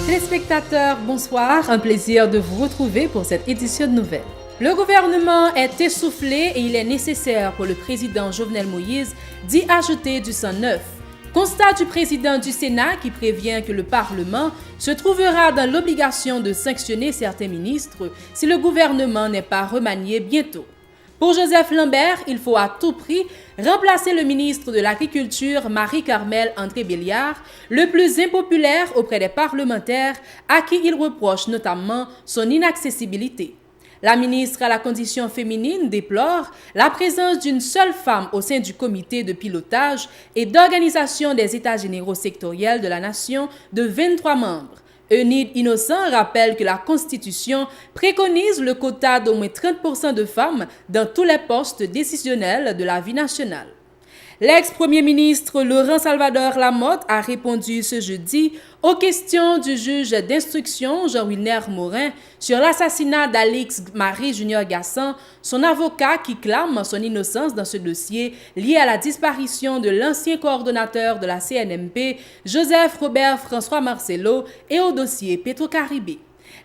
Téléspectateurs, bonsoir. Un plaisir de vous retrouver pour cette édition de nouvelles. Le gouvernement est essoufflé et il est nécessaire pour le président Jovenel Moïse d'y ajouter du sang neuf. Constat du président du Sénat qui prévient que le Parlement se trouvera dans l'obligation de sanctionner certains ministres si le gouvernement n'est pas remanié bientôt. Pour Joseph Lambert, il faut à tout prix remplacer le ministre de l'Agriculture, Marie-Carmel André-Béliard, le plus impopulaire auprès des parlementaires, à qui il reproche notamment son inaccessibilité. La ministre à la condition féminine déplore la présence d'une seule femme au sein du comité de pilotage et d'organisation des États généraux sectoriels de la nation de 23 membres. Eunide Innocent rappelle que la Constitution préconise le quota d'au moins 30% de femmes dans tous les postes décisionnels de la vie nationale. L'ex-premier ministre Laurent Salvador Lamotte a répondu ce jeudi aux questions du juge d'instruction Jean-Wilner Morin sur l'assassinat d'Alix Marie Junior Gassan, son avocat qui clame son innocence dans ce dossier lié à la disparition de l'ancien coordonnateur de la CNMP, Joseph Robert François Marcelo, et au dossier Petro-Caribé.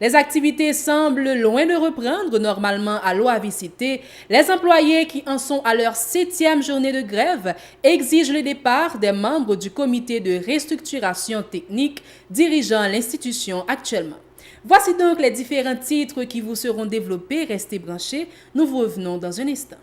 Les activités semblent loin de reprendre normalement à l'OAV-Cité. Les employés qui en sont à leur 7e journée de grève exigent le départ des membres du comité de restructuration technique dirigeant l'institution actuellement. Voici donc les différents titres qui vous seront développés. Restez branchés, nous vous revenons dans un instant.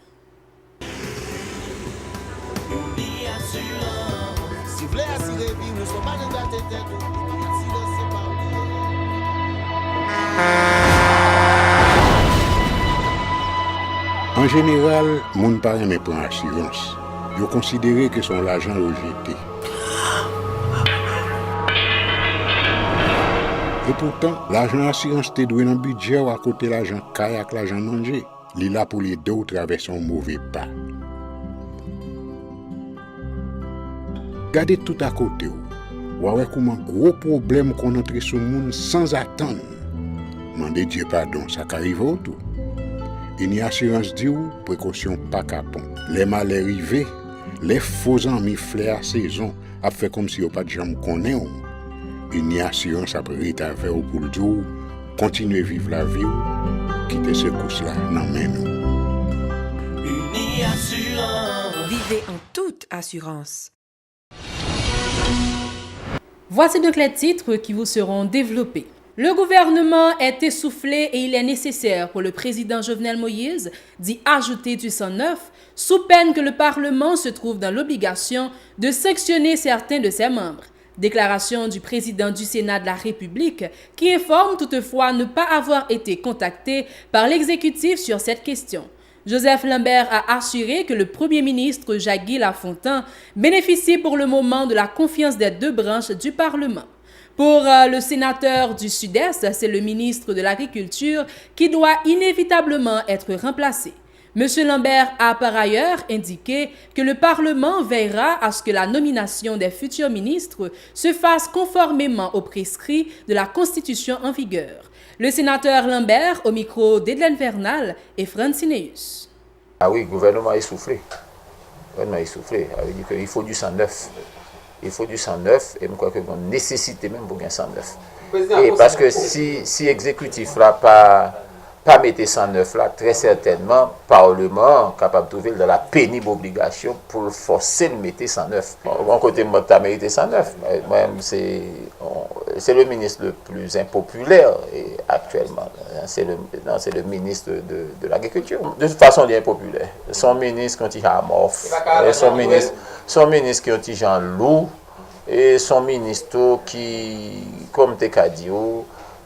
En général, moun pa reme pran assurance. Yo considéré que son l'argent rejeté. Et pourtant, l'argent assurance te doué dans budget ou à côté l'argent caille avec l'argent manger. Li là pour les deux traverser un mauvais pas. Gardez tout à côté. Ou ouais comment gros problème qu'on entre sur moun sans attendre. Mandez Dieu pardon, ça qu'arrive au tout. Une assurance dit ou précaution pas capon. Les malheurs arrivés, les faux amis flair à saison a fait comme si on pas de jambe connaît. Une assurance après rétaver ou pour le dire continuer vivre la vie ou quitter ce course là non mais nous. Une assurance. Vivez en toute assurance. Voici donc les titres qui vous seront développés. Le gouvernement est essoufflé et il est nécessaire pour le président Jovenel Moïse d'y ajouter du sang neuf, sous peine que le Parlement se trouve dans l'obligation de sanctionner certains de ses membres. Déclaration du président du Sénat de la République qui informe toutefois ne pas avoir été contacté par l'exécutif sur cette question. Joseph Lambert a assuré que le Premier ministre Jacques Lafontaine bénéficie pour le moment de la confiance des deux branches du Parlement. Pour le sénateur du Sud-Est, c'est le ministre de l'Agriculture qui doit inévitablement être remplacé. M. Lambert a par ailleurs indiqué que le Parlement veillera à ce que la nomination des futurs ministres se fasse conformément aux prescrits de la Constitution en vigueur. Le sénateur Lambert, au micro d'Edlen Vernal et Francineus. Ah oui, le gouvernement est essoufflé. Le gouvernement est essoufflé. Ça veut dire qu'il faut du sang neuf. Il faut du sang neuf et je crois qu'il y a une nécessité même pour un sang neuf. Et parce que si l'exécutif là pas mettre sang neuf là, très certainement, le Parlement est capable de trouver dans la pénible obligation pour forcer de mettre sang neuf. Mon côté, moi, tu as mérité sang neuf. Moi-même, c'est le ministre le plus impopulaire actuellement. C'est le ministre de l'Agriculture. De toute façon, il est impopulaire. Son ministre, quand il est amorphe, son ministre qui est Jean Loup, et son ministre qui, comme tu as dit,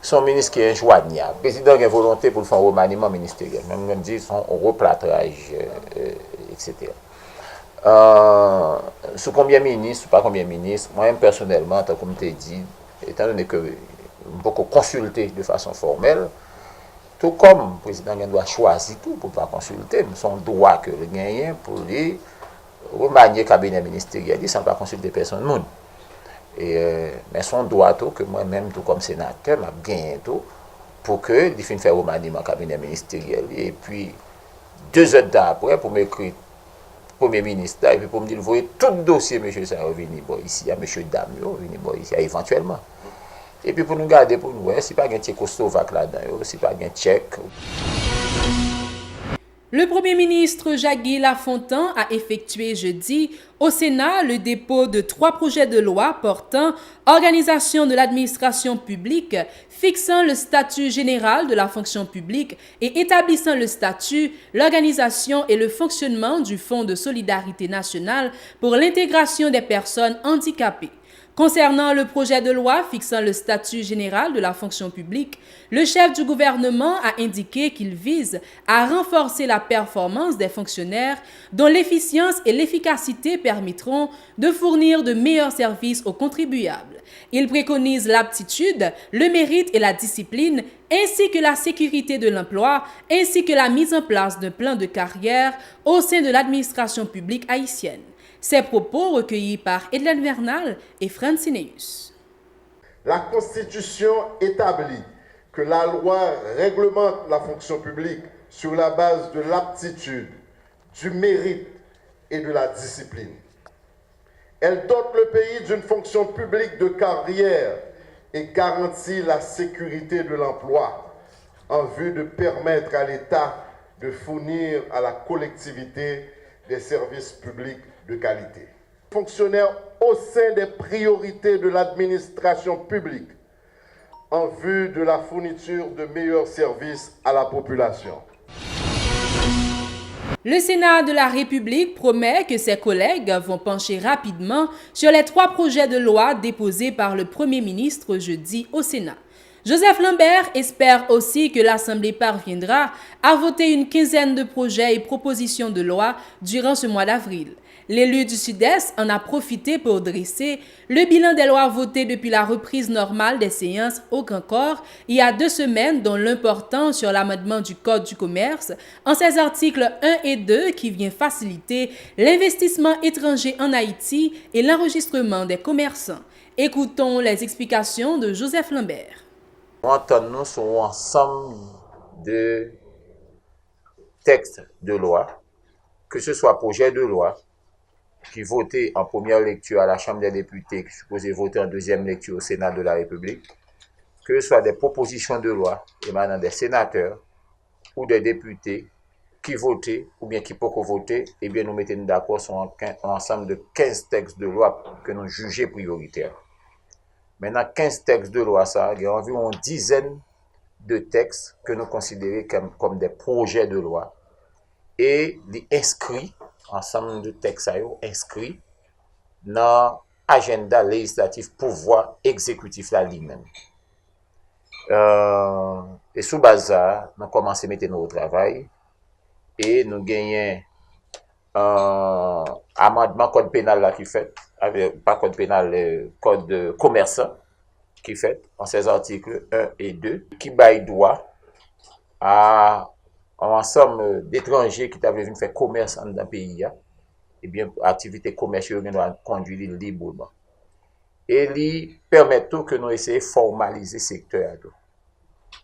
son ministre qui est injoignable. Le président a une volonté pour faire un remaniement ministériel, même dit son replâtrage, etc. Sous combien de ministres, pas combien de ministres, moi-même personnellement, comme tu as dit, étant donné que beaucoup consulter de façon formelle, tout comme le président doit choisir tout pour pas consulter, son droit que le gagnant pour lui remanier le cabinet ministériel sans pas consulter personne. Mais son droit tout que moi-même, tout comme sénateur, m'a gagné tout pour que il finisse faire remaniement cabinet ministériel. Et puis 2 heures d'après pour m'écrire Premier ministre et puis pour me dire, vous voyez tout le dossier, monsieur, ça revenu ici, à monsieur Damio, revenu ici, éventuellement. Et puis pour nous garder pour nous, si pas un Tchécoslovaque là-dedans, si pas un Tchèque. Le Premier ministre Jacques Lafontaine a effectué jeudi au Sénat le dépôt de 3 projets de loi portant organisation de l'administration publique, fixant le statut général de la fonction publique et établissant le statut, l'organisation et le fonctionnement du Fonds de solidarité nationale pour l'intégration des personnes handicapées. Concernant le projet de loi fixant le statut général de la fonction publique, le chef du gouvernement a indiqué qu'il vise à renforcer la performance des fonctionnaires dont l'efficience et l'efficacité permettront de fournir de meilleurs services aux contribuables. Il préconise l'aptitude, le mérite et la discipline, ainsi que la sécurité de l'emploi, ainsi que la mise en place d'un plan de carrière au sein de l'administration publique haïtienne. Ces propos recueillis par Edlen Vernal et Francineus. La Constitution établit que la loi réglemente la fonction publique sur la base de l'aptitude, du mérite et de la discipline. Elle dote le pays d'une fonction publique de carrière et garantit la sécurité de l'emploi en vue de permettre à l'État de fournir à la collectivité des services publics de qualité. Fonctionnaires au sein des priorités de l'administration publique en vue de la fourniture de meilleurs services à la population. Le Sénat de la République promet que ses collègues vont pencher rapidement sur les 3 projets de loi déposés par le Premier ministre jeudi au Sénat. Joseph Lambert espère aussi que l'Assemblée parviendra à voter une quinzaine de projets et propositions de loi durant ce mois d'avril. L'élu du Sud-Est en a profité pour dresser le bilan des lois votées depuis la reprise normale des séances au Grand Corps il y a 2 semaines, dont l'important sur l'amendement du Code du commerce en ses articles 1 et 2 qui vient faciliter l'investissement étranger en Haïti et l'enregistrement des commerçants. Écoutons les explications de Joseph Lambert. Nous entendons sur un ensemble de textes de loi, que ce soit projet de loi, qui votait en première lecture à la Chambre des députés, qui supposait voter en deuxième lecture au Sénat de la République, que ce soit des propositions de loi émanant des sénateurs ou des députés qui votaient ou bien qui peuvent voter, eh bien nous mettons d'accord sur un ensemble de 15 textes de loi que nous jugeons prioritaires. Maintenant, 15 textes de loi, ça, il y a environ une dizaine de textes que nous considérons comme des projets de loi et les inscrits, ensemble de textes inscrits dans l'agenda législatif pouvoir exécutif la lui-même. Et sous base ça, nous commençons à mettre notre travail et nous gagnons amendement code pénal là qui fait, pas code pénal, code commerçant qui fait en ces articles 1 et 2 qui baille droit à un ensemble d'étrangers qui avaient venir faire commerce dans un pays, et bien, activité commerciale doit conduire librement. Et il permet tout que nous essayions de formaliser ce secteur.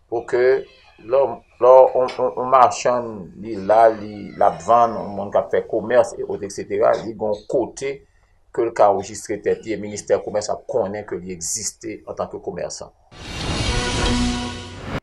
Pour que, on marchand, la vente, on monde qui fait commerce, et autres, etc., il y a un côté que le cas enregistré, le ministère du Commerce connaît qu'il existait en tant que commerçant.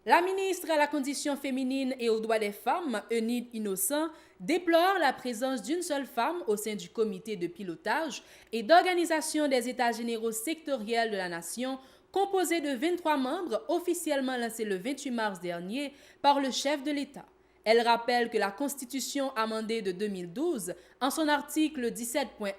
La ministre à la condition féminine et aux droits des femmes, Enid Innocent, déplore la présence d'une seule femme au sein du comité de pilotage et d'organisation des États généraux sectoriels de la nation, composé de 23 membres officiellement lancé le 28 mars dernier par le chef de l'État. Elle rappelle que la Constitution amendée de 2012, en son article 17.1,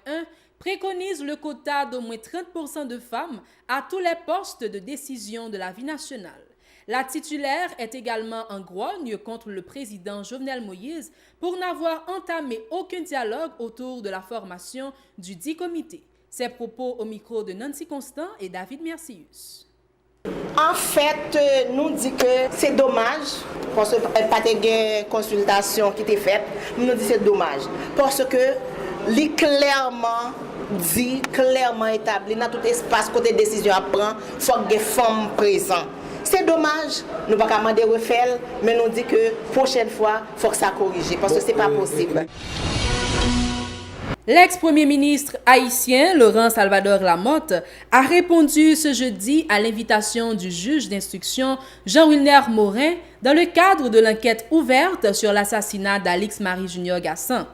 préconise le quota d'au moins 30% de femmes à tous les postes de décision de la vie nationale. La titulaire est également en grogne contre le président Jovenel Moïse pour n'avoir entamé aucun dialogue autour de la formation du dit comité. Ces propos au micro de Nancy Constant et David Mercius. En fait, nous dit que c'est dommage, parce que pas de consultation qui était faite, nous dit que c'est dommage, parce que les clairement dit, clairement établi, dans tout espace côté décision à prendre, il faut que des femmes présentes. C'est dommage, nous ne pouvons pas demander refaire, mais nous dit que prochaine fois, il faut que ça corrige, parce que ce n'est pas possible. L'ex-premier ministre haïtien Laurent Salvador Lamotte a répondu ce jeudi à l'invitation du juge d'instruction Jean-Wilner Morin dans le cadre de l'enquête ouverte sur l'assassinat d'Alix-Marie Junior Gassan.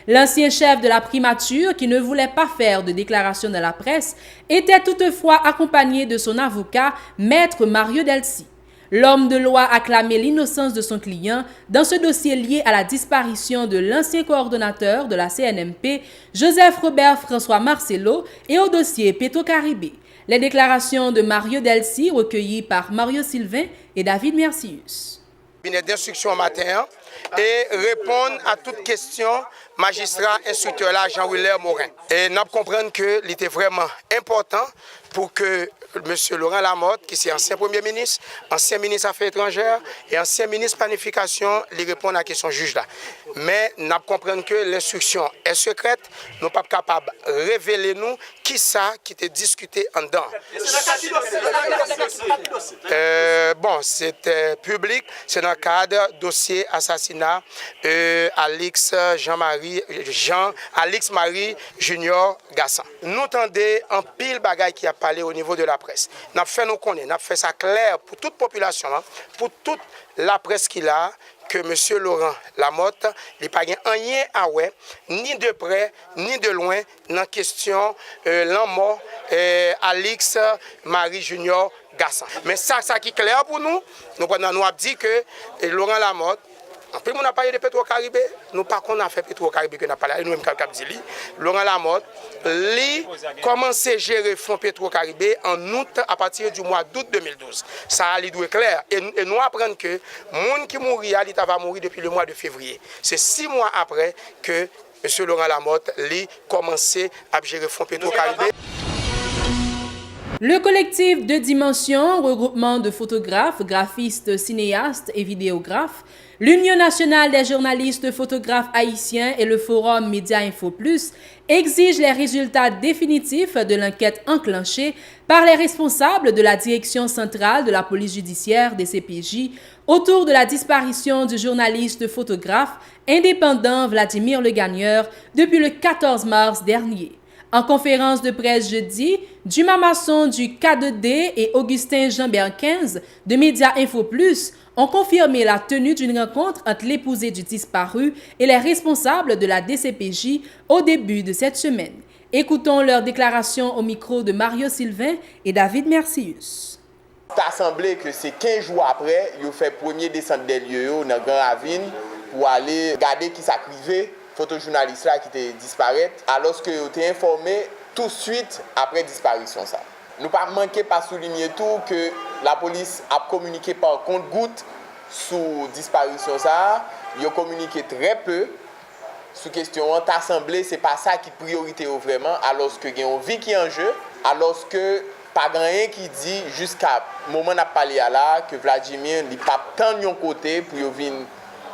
L'ancien chef de la primature, qui ne voulait pas faire de déclaration dans la presse, était toutefois accompagné de son avocat, Maître Mario Delcy. L'homme de loi a clamé l'innocence de son client dans ce dossier lié à la disparition de l'ancien coordonnateur de la CNMP, Joseph Robert François Marcelo, et au dossier Petro-Caribé. Les déclarations de Mario Delcy recueillies par Mario Sylvain et David Mercius. D'instruction matin et répondre à toute question magistrat instructeur là Jean-Wilner Morin. Et nous comprenons que il était vraiment important pour que M. Laurent Lamotte, qui est ancien Premier ministre, ancien ministre Affaires étrangères et ancien ministre Planification, lui répondre à la question juge là. Mais nous comprenons que l'instruction est secrète, nous ne sommes pas capables de révéler nous qui ça qui était discuté en dedans. Bon, c'était public, c'est dans le cadre dossier assassinat Alix-Marie Junior Gassan. Nous tendons en pile bagaille qui a parlé au niveau de la presse. Nous avons fait nous connaître, nous avons fait ça clair pour toute population, pour toute la presse qu'il a, que M. Laurent Lamotte n'a pas rien à ouais, ni de près, ni de loin, dans la question l'an mort Alix-Marie Junior Gassan. Mais ça qui est clair pour nous, nous avons dit que Laurent Lamotte, en plus, on a parlé de Petro-Caribé, nous pas qu'on a fait Petro-Caribé que n'a pas nous même dit Laurent Lamotte, lui commencé à gérer fonds Petro-Caribé en août à partir du mois d'août 2012. Ça il doit être clair et nous apprenons que monde qui mourit il va mourir depuis le mois de février. C'est 6 mois après que M. Laurent Lamotte lui commencé à gérer fonds Petro-Caribé. Le collectif De Dimension, regroupement de photographes, graphistes, cinéastes et vidéographes, l'Union nationale des journalistes photographes haïtiens et le forum Média Info Plus exigent les résultats définitifs de l'enquête enclenchée par les responsables de la direction centrale de la police judiciaire des CPJ autour de la disparition du journaliste photographe indépendant Vladimir Le Gagneur depuis le 14 mars dernier. En conférence de presse jeudi, Dumas Masson du K2D et Augustin Jean-Berquinze de Média Info Plus ont confirmé la tenue d'une rencontre entre l'épousé du disparu et les responsables de la DCPJ au début de cette semaine. Écoutons leur déclaration au micro de Mario Sylvain et David Mercius. Ça semblé que c'est 15 jours après, ils ont fait premier descente des lieux dans Grand Ravine pour aller regarder qui s'acrivait. Photojournaliste là qui était disparu alors que vous été informé tout de suite après disparition ça. Nous pas manquer pas souligner tout que la police a communiqué par compte-gouttes sur disparition ça, ils ont communiqué très peu sur question assemblée, c'est pas ça qui priorité vraiment alors que il y a une vie qui est en jeu, alors que pas rien qui dit jusqu'à moment n'a parlé là que Vladimir n'est pas tant de côté pour venir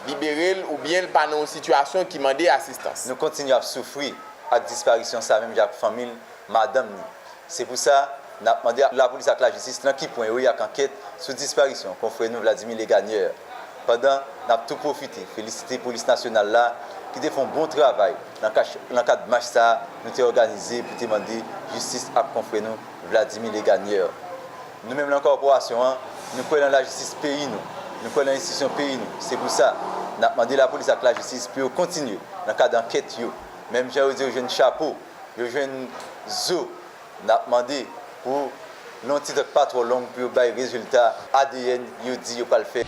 libérer ou bien pas dans une situation qui demande assistance. Nous continuons à souffrir à la disparition ça même de la famille madame. C'est pour ça nous avons demandé à la police et à la justice dans qui point il y a une enquête sur disparition confrère nous Vladimir Le Gagneur. Pendant nous avons tout profité féliciter la police nationale là qui font un bon travail dans le cadre de match ça nous avons organisé pour demander justice à confrère nous Vladimir Le Gagneur. Nous même la corporation nous croyons dans la justice pays nous croyons dans l'institution pays. C'est pour ça que nous avons demandé à la police et à la justice pour continuer dans le cadre d'enquête. Même j'ai dit aux jeunes chapeaux, aux jeunes zo, nous avons demandé pour l'antidote pas trop long pour avoir des résultats ADN, ils disent qu'ils ne pas le faire.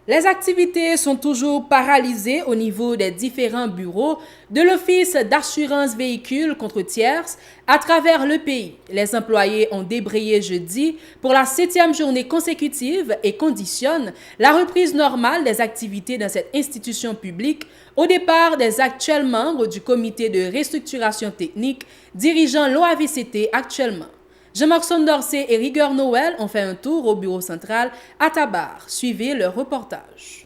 Les activités sont toujours paralysées au niveau des différents bureaux de l'Office d'assurance véhicule contre tierces à travers le pays. Les employés ont débrayé jeudi pour la 7e journée consécutive et conditionnent la reprise normale des activités dans cette institution publique au départ des actuels membres du comité de restructuration technique dirigeant l'OAVCT actuellement. Jean-Marc Sondorcet et Rigueur Noël ont fait un tour au bureau central à Tabar. Suivez leur reportage.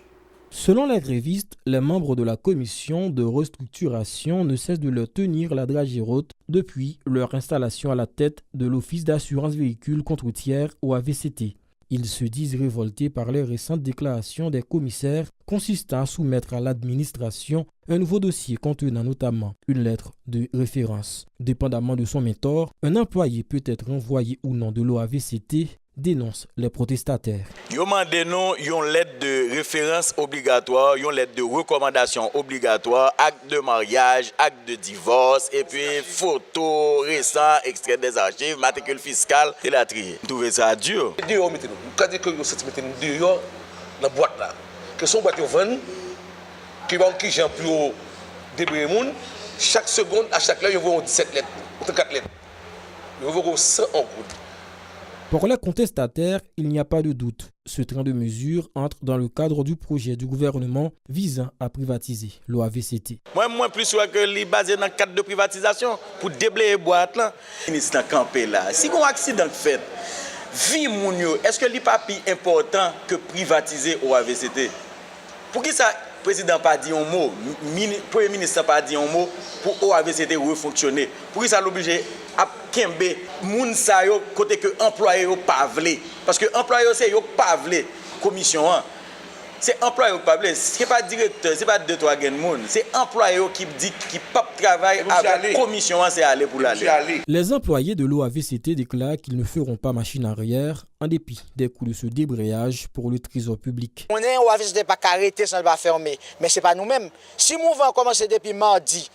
Selon les grévistes, les membres de la commission de restructuration ne cessent de leur tenir la dragée haute depuis leur installation à la tête de l'Office d'assurance véhicule contre tiers ou AVCT. Ils se disent révoltés par les récentes déclarations des commissaires consistant à soumettre à l'administration un nouveau dossier contenant notamment une lettre de référence. Dépendamment de son mentor, un employé peut être renvoyé ou non de l'OAVCT, dénoncent les protestataires. Ils ont demandé une lettre de référence obligatoire, une lettre de recommandation obligatoire, acte de mariage, acte de divorce, et puis photos récentes, extraits des archives, matricule fiscale et la trier. Vous trouvez ça dur? Dehors, mettez-nous. Quand que vous mettez dehors, dans la boîte là, que son boîte vend, qui va qui j'ai plus haut débris monde, chaque seconde, à chaque heure, ils vont 17 lettres, 34 lettres. Ils vont 100 en gouttes. Pour les contestataires, il n'y a pas de doute. Ce train de mesures entre dans le cadre du projet du gouvernement visant à privatiser l'OAVCT. Moi, plus sûr que les basé dans le cadre de privatisation pour déblayer les boîtes là. Le ministre campé là. Si un accident fait, vie moun yo, est-ce que li pas plus important que privatiser l'OAVCT? Pour qui ça le président pas dit un mot, le premier ministre pas dit un mot pour l'OAVCT refonctionner? Pour qui ça l'oblige à kembe moun sa yo côté que employé yo pas vle parce que employé c'est yo pas vle commission c'est employé yo pas vle c'est pas directeur c'est pas 2-3 gen moun c'est employé qui dit qui pas travail avec commission c'est aller pour l'aller. Les employés de l'OAVCT déclarent qu'ils ne feront pas machine arrière en dépit des coups de ce débrayage pour le trésor public. On est OAVCT pas arrêté ça va fermer mais c'est pas nous-mêmes. Si le mouvement commence depuis mardi,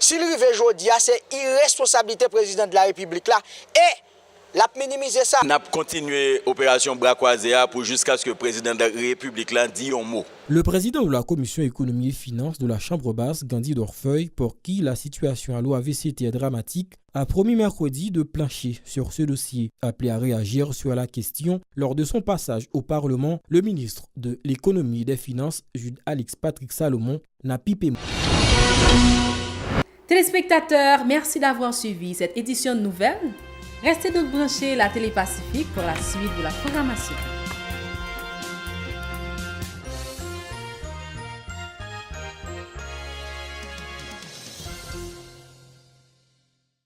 si le rive aujourd'hui, c'est irresponsabilité président de la République là et l'a minimiser ça. On a continué l'opération bras croisés pour jusqu'à ce que le président de la République là dise un mot. Le président de la commission économie et finances de la Chambre basse, Gandhi Dorfeuille, pour qui la situation à l'OAVCT est dramatique, a promis mercredi de plancher sur ce dossier. Appelé à réagir sur la question lors de son passage au Parlement, le ministre de l'économie et des finances, Jude Alix Patrick Salomon, n'a pipé. Téléspectateurs, merci d'avoir suivi cette édition de nouvelles. Restez donc branchés la Télé Pacifique pour la suite de la programmation.